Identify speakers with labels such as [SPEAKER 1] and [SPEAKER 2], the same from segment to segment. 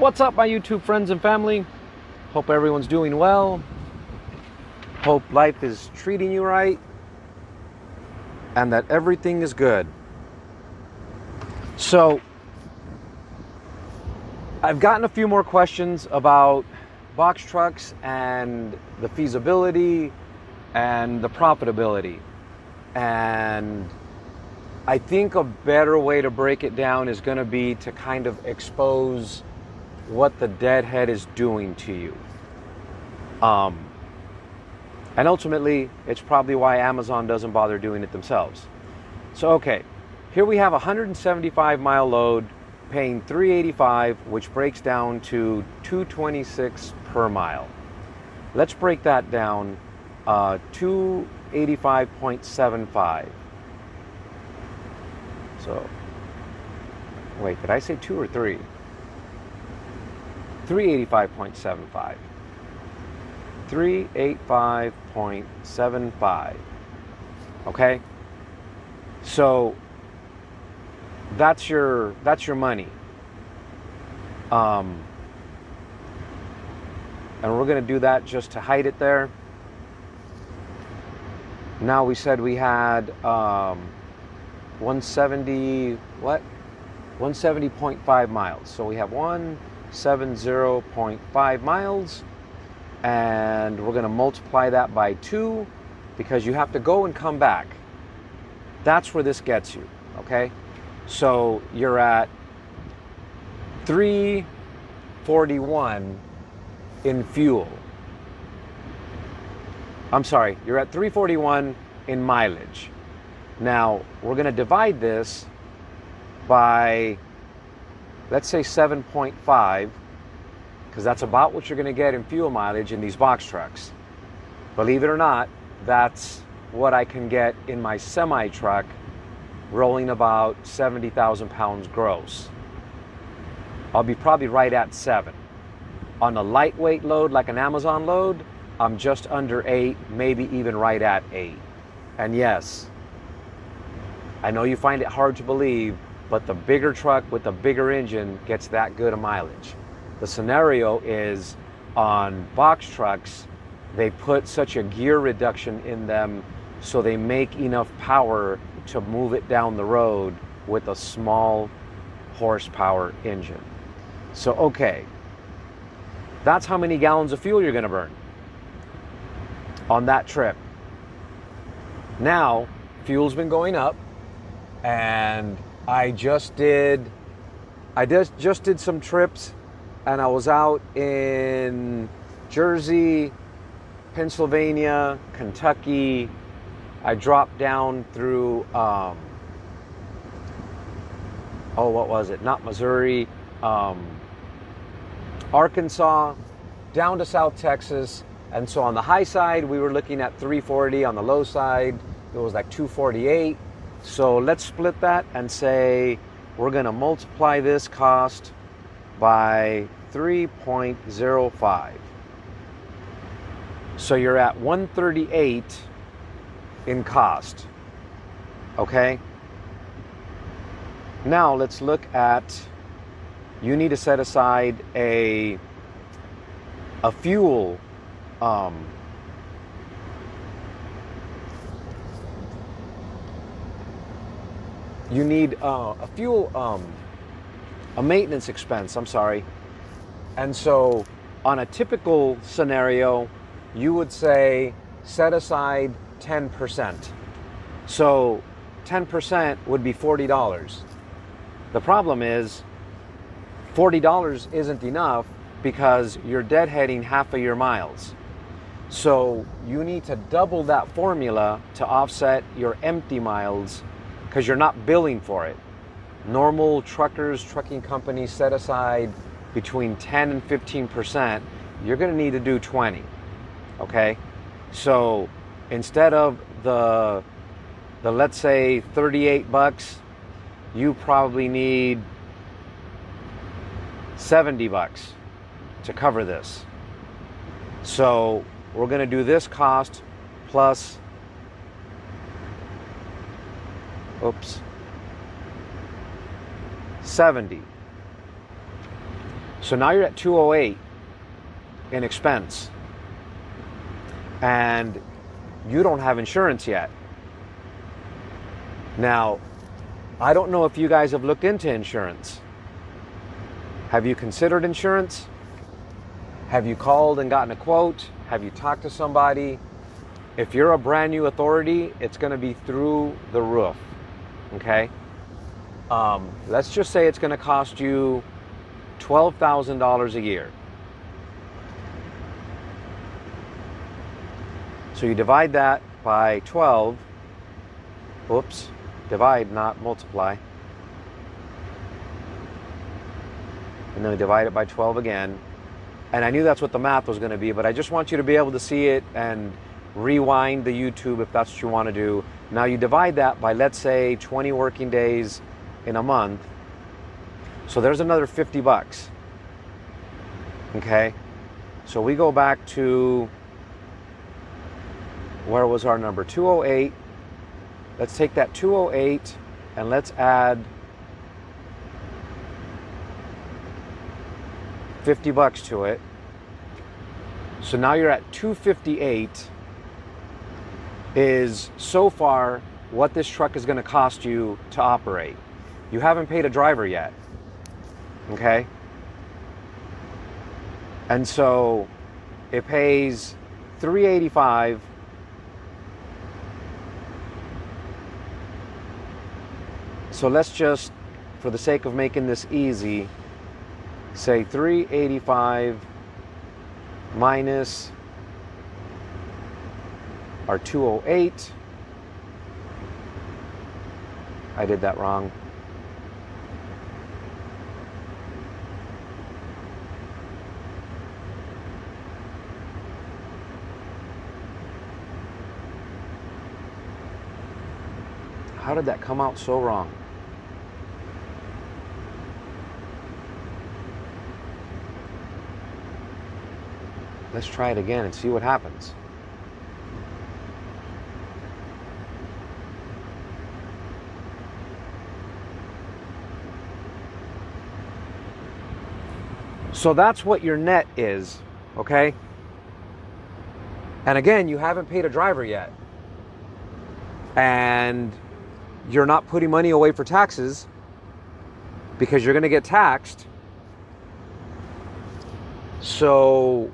[SPEAKER 1] What's up, my YouTube friends and family? Hope everyone's doing well. Hope life is treating you right and that everything is good. So, I've gotten a few more questions about box trucks and the feasibility and the profitability. And I think a better way to break it down is going to be to kind of expose what the deadhead is doing to you. And ultimately, it's probably why Amazon doesn't bother doing it themselves. So, okay, here we have a 175 mile load paying $385, which breaks down to $226 per mile. Let's break that down, 285.75. So, wait, did I say 2 or 3? 385.75. 385.75. Okay? So that's your money. And we're going to do that just to hide it there. Now we said we had 170.5 miles. So we have 170.5 miles, and we're going to multiply that by 2 because you have to go and come back. That's where this gets you, okay? So you're at 341 in fuel. I'm sorry, you're at 341 in mileage. Now, we're going to divide this by, let's say 7.5, because that's about what you're going to get in fuel mileage in these box trucks. Believe it or not, that's what I can get in my semi truck, rolling about 70,000 pounds gross. I'll be probably right at 7. On a lightweight load like an Amazon load, I'm just under 8, maybe even right at 8. And yes, I know you find it hard to believe, but the bigger truck with the bigger engine gets that good a mileage. The scenario is on box trucks, they put such a gear reduction in them so they make enough power to move it down the road with a small horsepower engine. So, okay, that's how many gallons of fuel you're going to burn on that trip. Now, fuel's been going up, and I just did some trips, and I was out in Jersey, Pennsylvania, Kentucky. I dropped down through, what was it? Not Missouri, Arkansas, down to South Texas. And so on the high side, we were looking at 340. On the low side, it was like 248. So let's split that and say we're going to multiply this cost by 3.05. So you're at 138 in cost. Okay? Now let's look at, you need to set aside a fuel you need a maintenance expense, I'm sorry. And so on a typical scenario, you would say set aside 10%. So 10% would be $40. The problem is $40 isn't enough because you're deadheading half of your miles. So you need to double that formula to offset your empty miles because you're not billing for it. Normal trucking companies set aside between 10 and 15%. You're going to need to do 20. Okay? So instead of the let's say $38, you probably need $70 to cover this. So we're going to do this cost plus, oops, 70. So now you're at 208 in expense, and you don't have insurance yet. Now, I don't know if you guys have looked into insurance. Have you considered insurance? Have you called and gotten a quote? Have you talked to somebody? If you're a brand new authority, it's going to be through the roof, okay? Let's just say it's going to cost you $12,000 a year. So you divide that by 12. Oops, divide, not multiply. And then we divide it by 12 again. And I knew that's what the math was going to be, but I just want you to be able to see it and rewind the YouTube if that's what you want to do. Now you divide that by, let's say, 20 working days in a month. So there's another 50 bucks. Okay? So we go back to, where was our number? 208. Let's take that 208 and let's add 50 bucks to it. So now you're at 258 is so far what this truck is going to cost you to operate. You haven't paid a driver yet. Okay? And so it pays $385. So let's just, for the sake of making this easy, say $385 minus our 208. I did that wrong. How did that come out so wrong? Let's try it again and see what happens. So that's what your net is, okay? And again, you haven't paid a driver yet. And you're not putting money away for taxes because you're going to get taxed. So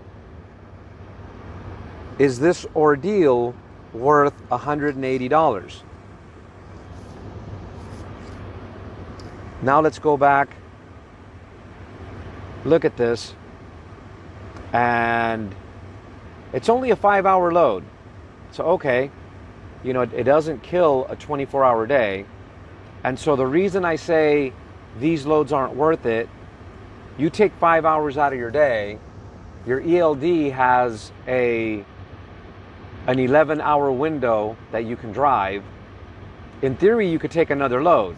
[SPEAKER 1] is this ordeal worth $180? Now let's go back, look at this, and it's only a 5-hour load. So okay, you know, it doesn't kill a 24-hour day. And so the reason I say these loads aren't worth it, you take 5 hours out of your day, your ELD has an 11-hour window that you can drive. In theory, you could take another load.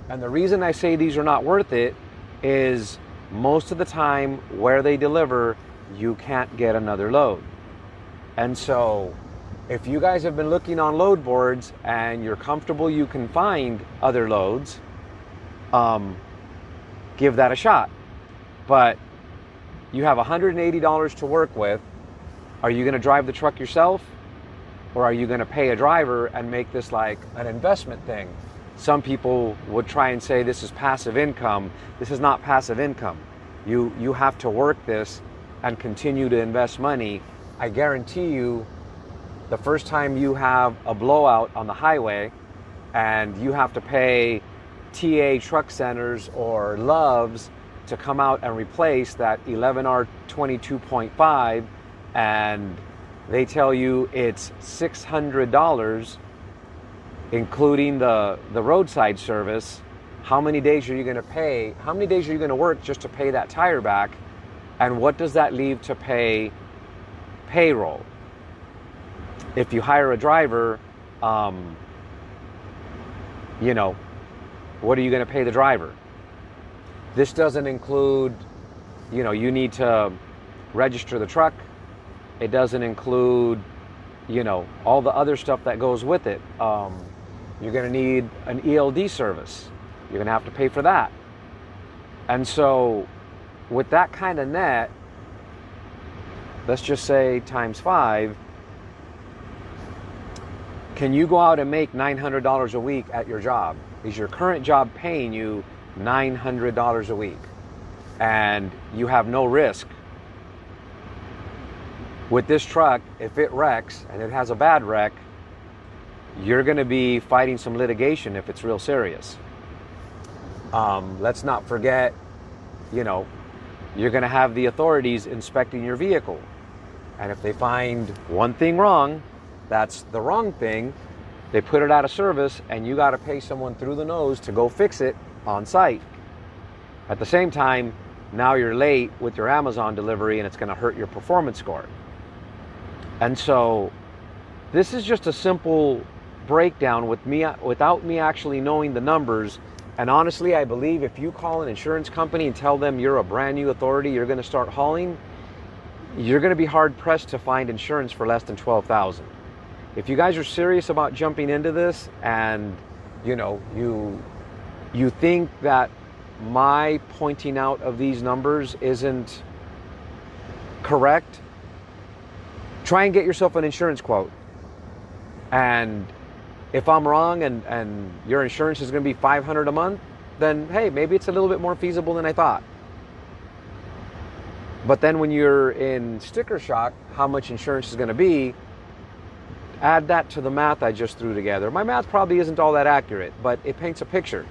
[SPEAKER 1] And the reason I say these are not worth it is most of the time where they deliver, you can't get another load. And so if you guys have been looking on load boards and you're comfortable you can find other loads, give that a shot. But you have $180 to work with. Are you going to drive the truck yourself? Or are you going to pay a driver and make this like an investment thing? Some people would try and say this is passive income. This is not passive income. You have to work this and continue to invest money. I guarantee you, the first time you have a blowout on the highway and you have to pay TA Truck Centers or Loves to come out and replace that 11R 22.5, and they tell you it's $600, including the roadside service, how many days are you going to pay? How many days are you going to work just to pay that tire back? And what does that leave to pay payroll? If you hire a driver, you know, what are you going to pay the driver? This doesn't include, you know, you need to register the truck. It doesn't include, you know, all the other stuff that goes with it. You're going to need an ELD service. You're going to have to pay for that. And so with that kind of net, let's just say times 5, can you go out and make $900 a week at your job? Is your current job paying you $900 a week? And you have no risk. With this truck, if it wrecks, and it has a bad wreck, you're going to be fighting some litigation if it's real serious. Let's not forget, you know, you're going to have the authorities inspecting your vehicle. And if they find one thing wrong, that's the wrong thing, they put it out of service, and you got to pay someone through the nose to go fix it on site. At the same time, now you're late with your Amazon delivery, and it's going to hurt your performance score. And so this is just a simple breakdown without me actually knowing the numbers. And honestly, I believe if you call an insurance company and tell them you're a brand new authority, you're going to start hauling, you're going to be hard pressed to find insurance for less than $12,000. If you guys are serious about jumping into this, and you know, you think that my pointing out of these numbers isn't correct, try and get yourself an insurance quote. And if I'm wrong and your insurance is going to be $500 a month, then hey, maybe it's a little bit more feasible than I thought. But then when you're in sticker shock how much insurance is going to be, add that to the math I just threw together. My math probably isn't all that accurate, but it paints a picture.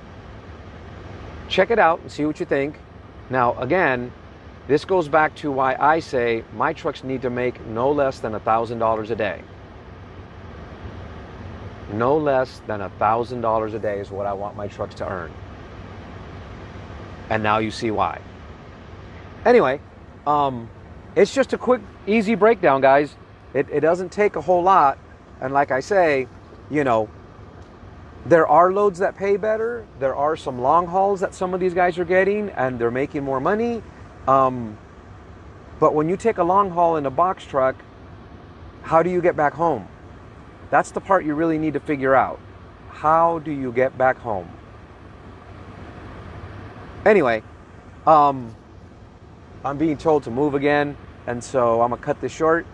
[SPEAKER 1] Check it out and see what you think. Now, again, this goes back to why I say my trucks need to make no less than $1,000 a day. No less than $1,000 a day is what I want my trucks to earn. And now you see why. Anyway, it's just a quick, easy breakdown, guys. It doesn't take a whole lot. And like I say, you know, there are loads that pay better. There are some long hauls that some of these guys are getting, and they're making more money. But when you take a long haul in a box truck, how do you get back home? That's the part you really need to figure out. How do you get back home? Anyway, I'm being told to move again, and so I'm gonna cut this short.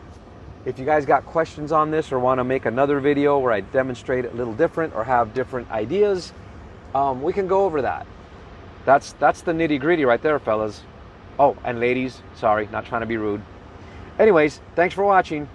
[SPEAKER 1] If you guys got questions on this or want to make another video where I demonstrate it a little different or have different ideas, we can go over that. That's the nitty-gritty right there, fellas. Oh, and ladies, sorry, not trying to be rude. Anyways, thanks for watching.